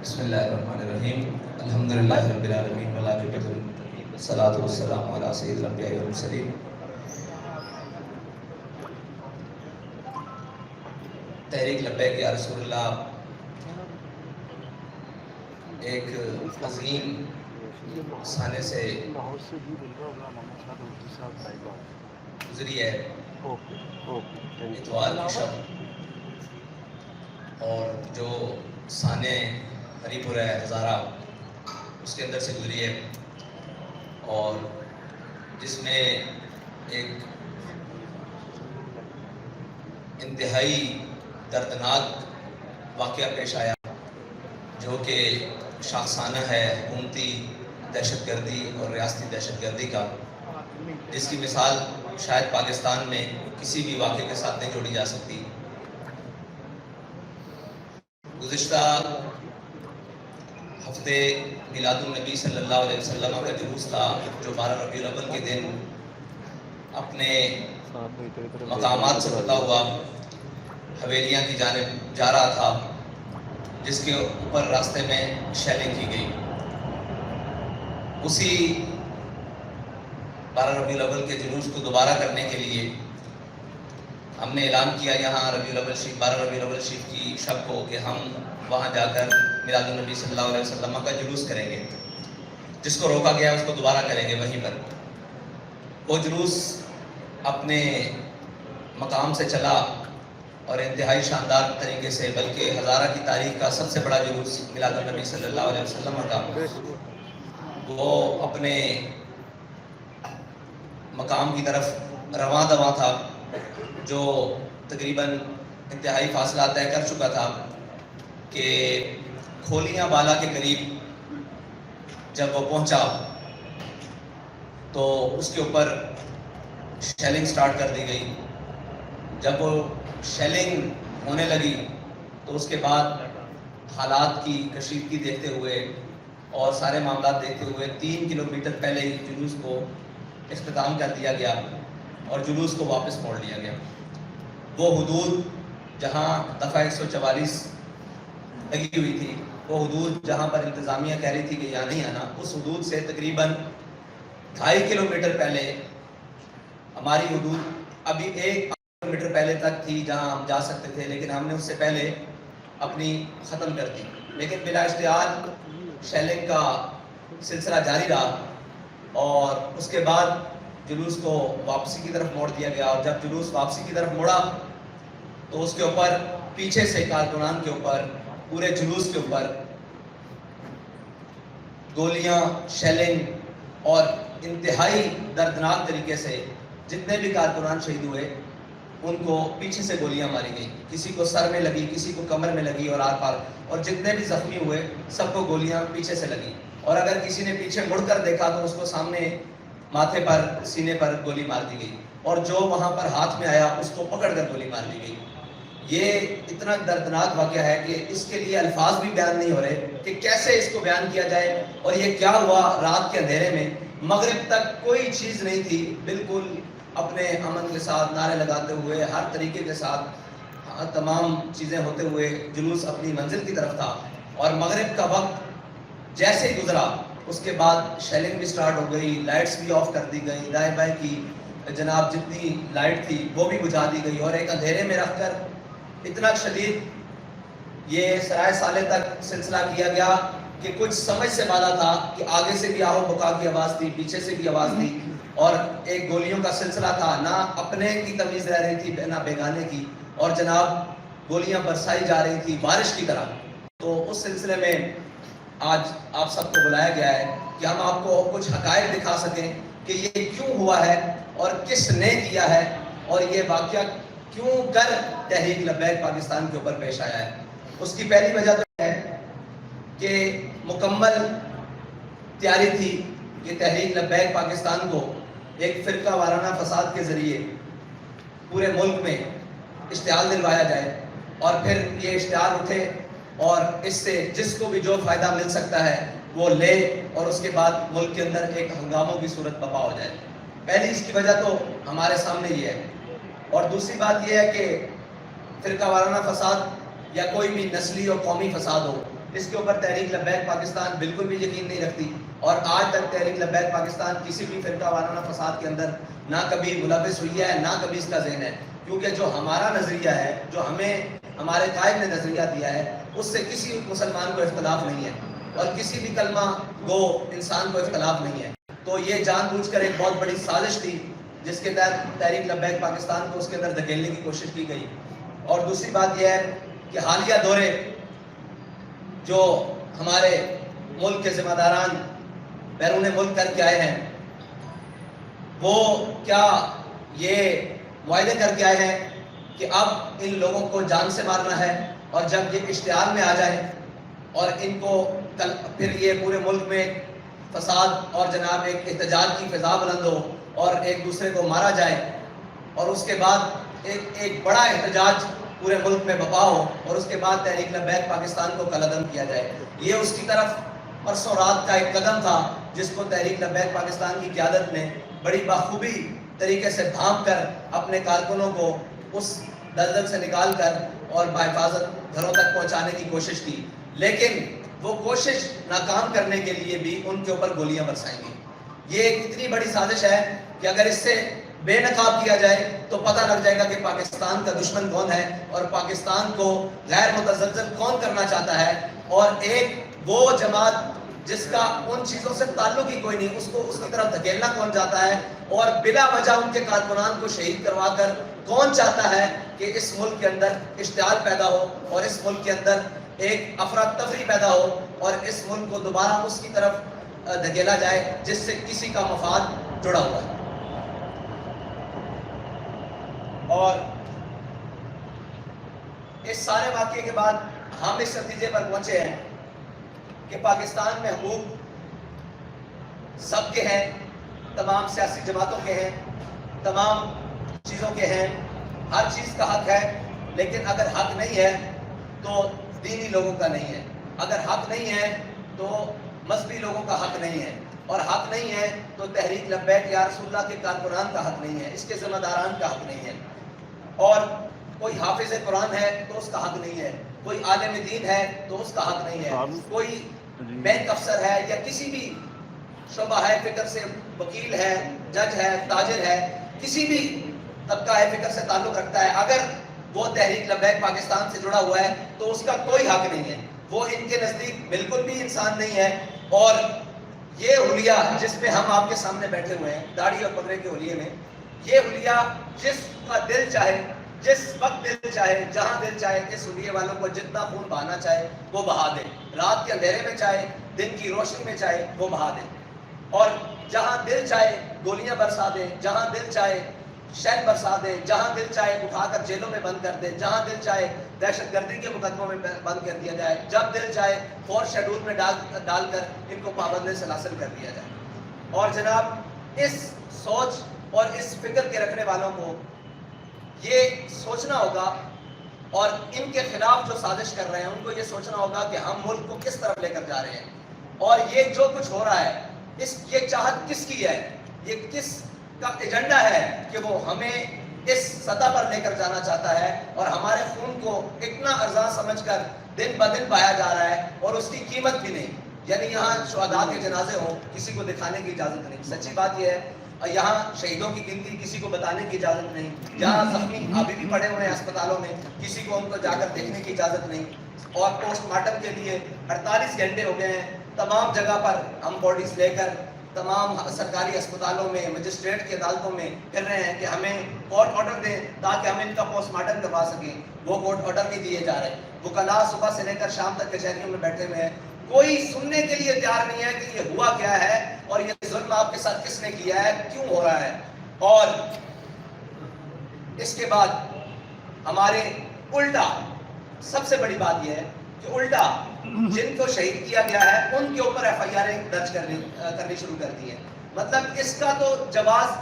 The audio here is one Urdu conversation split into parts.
بسم اللہ الرحمن الرحیم الحمدللہ رب العالمین والعاقبۃ للمتقین والصلاۃ والسلام علی سید الانبیاء والمرسلین۔ تحریک لبیک یا رسول اللہ ایک عظیم سانے سے گزری ہے اتوار کی شب، اور جو سانے ہری پور ہے ہزارہ اس کے اندر سے گزری ہے، اور جس میں ایک انتہائی دردناک واقعہ پیش آیا جو کہ شاخسانہ ہے حکومتی دہشت گردی اور ریاستی دہشت گردی کا، جس کی مثال شاید پاکستان میں کسی بھی واقعے کے ساتھ نہیں جوڑی جا سکتی۔ گزشتہ ہفتے میلاد النبی صلی اللہ علیہ وسلم کا جلوس تھا جو 12 ربیع الاول کے دن اپنے مقامات سے ہوتا ہوا حویلیاں کی جانب جا رہا تھا، جس کے اوپر راستے میں شیلنگ کی گئی۔ اسی 12 ربیع الاول کے جلوس کو دوبارہ کرنے کے لیے ہم نے اعلان کیا یہاں 12 ربیع الاول شریف کی شب کو کہ ہم وہاں جا کر میلاد النبی صلی اللہ علیہ وسلم کا جلوس کریں گے۔ جس کو روکا گیا اس کو دوبارہ کریں گے وہیں پر۔ وہ جلوس اپنے مقام سے چلا اور انتہائی شاندار طریقے سے، بلکہ ہزارہ کی تاریخ کا سب سے بڑا جلوس میلاد النبی صلی اللہ علیہ وسلم کا، وہ اپنے مقام کی طرف رواں دواں تھا، جو تقریباً انتہائی فاصلہ طے کر چکا تھا کہ کھولیاں بالا کے قریب جب وہ پہنچا تو اس کے اوپر شیلنگ سٹارٹ کر دی گئی۔ جب وہ شیلنگ ہونے لگی تو اس کے بعد حالات کی کشیدگی دیکھتے ہوئے اور سارے معاملات دیکھتے ہوئے 3 کلومیٹر پہلے ہی جلوس کو اختتام کر دیا گیا اور جلوس کو واپس موڑ لیا گیا۔ وہ حدود جہاں دفعہ 144 لگی ہوئی تھی، وہ حدود جہاں پر انتظامیہ کہہ رہی تھی کہ یہاں نہیں آنا، اس حدود سے تقریباً 2.5 کلومیٹر پہلے ہماری حدود ابھی 1 کلومیٹر پہلے تک تھی جہاں ہم جا سکتے تھے، لیکن ہم نے اس سے پہلے اپنی ختم کر دی۔ لیکن بلا اشتعال شیلنگ کا سلسلہ جاری رہا اور اس کے بعد جلوس کو واپسی کی طرف موڑ دیا گیا، اور جب جلوس واپسی کی طرف موڑا تو اس کے اوپر پیچھے سے کارکنان کے اوپر، پورے جلوس کے اوپر گولیاں، شیلنگ اور انتہائی دردناک طریقے سے جتنے بھی کارکنان شہید ہوئے ان کو پیچھے سے گولیاں ماری گئی۔ کسی کو سر میں لگی، کسی کو کمر میں لگی اور آر پار، اور جتنے بھی زخمی ہوئے سب کو گولیاں پیچھے سے لگی، اور اگر کسی نے پیچھے مڑ کر دیکھا تو اس کو سامنے ماتھے پر، سینے پر گولی مار دی گئی، اور جو وہاں پر ہاتھ میں آیا اس کو پکڑ کر گولی مار دی گئی۔ یہ اتنا دردناک واقعہ ہے کہ اس کے لیے الفاظ بھی بیان نہیں ہو رہے کہ کیسے اس کو بیان کیا جائے۔ اور یہ کیا ہوا رات کے اندھیرے میں، مغرب تک کوئی چیز نہیں تھی، بالکل اپنے امن کے ساتھ نعرے لگاتے ہوئے ہر طریقے کے ساتھ تمام چیزیں ہوتے ہوئے جلوس اپنی منزل کی طرف تھا، اور مغرب کا وقت جیسے ہی گزرا اس کے بعد شیلنگ بھی سٹارٹ ہو گئی، لائٹس بھی آف کر دی گئی، دائیں بائیں کی جناب جتنی لائٹ تھی وہ بھی بجھا دی گئی، اور ایک اندھیرے میں رکھ کر اتنا شدید یہ سرائے سالے تک سلسلہ کیا گیا کہ کچھ سمجھ سے بالا تھا کہ آگے سے بھی آہو بکا کی آواز تھی، پیچھے سے بھی آواز تھی، اور ایک گولیوں کا سلسلہ تھا، نہ اپنے کی تمیز رہ رہی تھی نہ بیگانے کی، اور جناب گولیاں برسائی جا رہی تھی بارش کی طرح۔ تو اس سلسلے میں آج آپ سب کو بلایا گیا ہے کہ ہم آپ کو کچھ حقائق دکھا سکیں کہ یہ کیوں ہوا ہے اور کس نے کیا ہے، اور یہ واقعہ کیوں کر تحریک لبیک پاکستان کے اوپر پیش آیا ہے۔ اس کی پہلی وجہ تو ہے کہ مکمل تیاری تھی کہ تحریک لبیک پاکستان کو ایک فرقہ وارانہ فساد کے ذریعے پورے ملک میں اشتعال دلوایا جائے، اور پھر یہ اشتعال اٹھے اور اس سے جس کو بھی جو فائدہ مل سکتا ہے وہ لے، اور اس کے بعد ملک کے اندر ایک ہنگاموں کی صورت برپا ہو جائے۔ پہلی اس کی وجہ تو ہمارے سامنے یہ ہے، اور دوسری بات یہ ہے کہ فرقہ وارانہ فساد یا کوئی بھی نسلی اور قومی فساد ہو، اس کے اوپر تحریک لبیک پاکستان بالکل بھی یقین نہیں رکھتی، اور آج تک تحریک لبیک پاکستان کسی بھی فرقہ وارانہ فساد کے اندر نہ کبھی ملوث ہوئی ہے، نہ کبھی اس کا ذہن ہے، کیونکہ جو ہمارا نظریہ ہے، جو ہمیں ہمارے قائد نے نظریہ دیا ہے، اس سے کسی مسلمان کو اختلاف نہیں ہے، اور کسی بھی کلمہ گو انسان کو اختلاف نہیں ہے۔ تو یہ جان بوجھ کر ایک بہت بڑی سازش تھی جس کے تحت تحریک لبیک پاکستان کو اس کے اندر دھکیلنے کی کوشش کی گئی۔ اور دوسری بات یہ ہے کہ حالیہ دورے جو ہمارے ملک کے ذمہ داران بیرون ملک کر کے آئے ہیں، وہ کیا یہ معاہدے کر کے آئے ہیں کہ اب ان لوگوں کو جان سے مارنا ہے، اور جب یہ اشتعال میں آ جائے اور ان کو پھر یہ پورے ملک میں فساد اور جناب ایک احتجاج کی فضا بلند ہو اور ایک دوسرے کو مارا جائے، اور اس کے بعد ایک بڑا احتجاج پورے ملک میں بپا ہو، اور اس کے بعد تحریک لبیک پاکستان کو کالعدم کیا جائے۔ یہ اس کی طرف پرسوں رات کا ایک قدم تھا جس کو تحریک لبیک پاکستان کی قیادت نے بڑی بخوبی طریقے سے بھانپ کر اپنے کارکنوں کو اس دلدل سے نکال کر اور بحفاظت گھروں تک پہنچانے کی کوشش کی، لیکن وہ کوشش ناکام کرنے کے لیے بھی ان کے اوپر گولیاں برسائیں گی۔ یہ ایک اتنی بڑی سازش ہے کہ اگر اس سے بے نقاب کیا جائے تو پتہ لگ جائے گا کہ پاکستان کا دشمن کون ہے، اور پاکستان کو غیر متزلزل کون کرنا چاہتا ہے، اور ایک وہ جماعت جس کا ان چیزوں سے تعلق ہی کوئی نہیں، اس کو اس کی طرف دھکیلنا کون چاہتا ہے، اور بلا وجہ ان کے کارکنان کو شہید کروا کر کون چاہتا ہے کہ اس ملک کے اندر اشتعال پیدا ہو، اور اس ملک کے اندر ایک افراتفری پیدا ہو، اور اس ملک کو دوبارہ اس کی طرف دھکیلا جائے جس سے کسی کا مفاد جڑا ہوا ہے۔ اور اس سارے واقعے کے بعد ہم اس نتیجے پر پہنچے ہیں کہ پاکستان میں حقوق سب کے ہیں، تمام سیاسی جماعتوں کے ہیں، تمام چیزوں کے ہیں، ہر چیز کا حق ہے، لیکن اگر حق نہیں ہے تو دینی لوگوں کا نہیں ہے، اگر حق نہیں ہے تو مذہبی لوگوں کا حق نہیں ہے، اور حق نہیں ہے تو تحریک لبیک یا رسول اللہ کے کارکنان کا حق نہیں ہے، اس کے ذمہ داران کا حق نہیں ہے، اور کوئی حافظ قرآن ہے تو اس کا حق نہیں ہے، کوئی عالم دین ہے تو اس کا حق نہیں ہے، کوئی بینک افسر ہے یا کسی بھی شعبہ ہے فکر سے وکیل ہے، جج ہے، تاجر ہے، کسی بھی طبقہ ہے فکر سے تعلق رکھتا ہے، اگر وہ تحریک لبیک پاکستان سے جڑا ہوا ہے تو اس کا کوئی حق نہیں ہے، وہ ان کے نزدیک بالکل بھی انسان نہیں ہے۔ اور یہ حلیہ جس پہ ہم آپ کے سامنے بیٹھے ہوئے ہیں، داڑھی اور پگڑے کے حلیے میں، یہ حلیہ جس کا دل چاہے، جس وقت دل چاہے، جہاں دل چاہے، اس حلیے والوں کو جتنا خون بہانا چاہے وہ بہا دے، رات کے اندھیرے میں چاہے، دن کی روشنی میں چاہے وہ بہا دے، اور جہاں دل چاہے گولیاں برسا دے، جہاں دل چاہے شہد برسا دے، جہاں دل چاہے اٹھا کر جیلوں میں بند کر دے، جہاں دل چاہے دہشت گردی کے مقدموں میں بند کر دیا جائے، جب دل چاہے فور شیڈول میں ڈال کر ان کو پابند سلاسل کر دیا جائے۔ اور جناب اس سوچ اور اس فکر کے رکھنے والوں کو یہ سوچنا ہوگا، اور ان کے خلاف جو سازش کر رہے ہیں ان کو یہ سوچنا ہوگا کہ ہم ملک کو کس طرف لے کر جا رہے ہیں، اور یہ جو کچھ ہو رہا ہے یہ چاہت کس کی ہے، یہ کس کا ایجنڈا ہے کہ وہ ہمیں اس سطح پر لے کر جانا چاہتا ہے، اور ہمارے خون کو اتنا ارزاں سمجھ کر دن بدن پایا جا رہا ہے، اور اس کی قیمت بھی نہیں، یعنی یہاں شہداء کے جنازے ہوں کسی کو دکھانے کی اجازت نہیں، سچی بات یہ ہے، یہاں شہیدوں کی گنتی کسی کو بتانے کی اجازت نہیں، جہاں زخمی ابھی بھی پڑے ہوئے ہیں اسپتالوں میں کسی کو ان کو جا کر دیکھنے کی اجازت نہیں، اور پوسٹ مارٹم کے لیے 48 گھنٹے ہو گئے ہیں، تمام جگہ پر ہم باڈیز لے کر تمام سرکاری اسپتالوں میں، مجسٹریٹ کی عدالتوں میں پھر رہے ہیں کہ ہمیں کورٹ آرڈر دیں تاکہ ہم ان کا پوسٹ مارٹم کروا سکیں، وہ کورٹ آرڈر نہیں دیے جا رہے، وکلاء صبح سے لے کر شام تک کچہریوں میں بیٹھے ہوئے ہیں، کوئی سننے کے لیے تیار نہیں ہے کہ یہ ہوا کیا ہے، اور یہ ظلم آپ کے ساتھ کس نے کیا ہے، کیوں ہو رہا ہے۔ اور اس کے بعد ہمارے الٹا سب سے بڑی بات یہ ہے کہ الٹا جن کو شہید کیا گیا ہے ان کے اوپر ایف آئی آریں درج کرنی شروع کر دی ہے۔ مطلب اس کا تو جواز،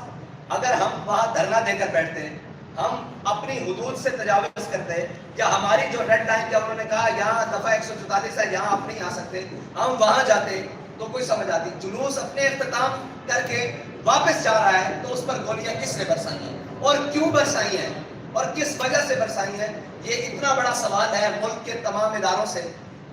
اگر ہم وہاں دھرنا دے کر بیٹھتے ہیں، ہم اپنی حدود سے تجاوز کرتے ہیں، یا ہماری جو ریڈ لائن کیا انہوں نے کہا یہاں دفعہ 144 ہے یہاں آپ نہیں آ سکتے، ہم وہاں جاتے تو کوئی سمجھ آتی، جلوس اپنے اختتام کر کے واپس جا رہا ہے تو اس پر گولیاں کس نے برسائی ہیں اور کیوں برسائی ہیں اور کس وجہ سے برسائی ہیں، یہ اتنا بڑا سوال ہے ملک کے تمام اداروں سے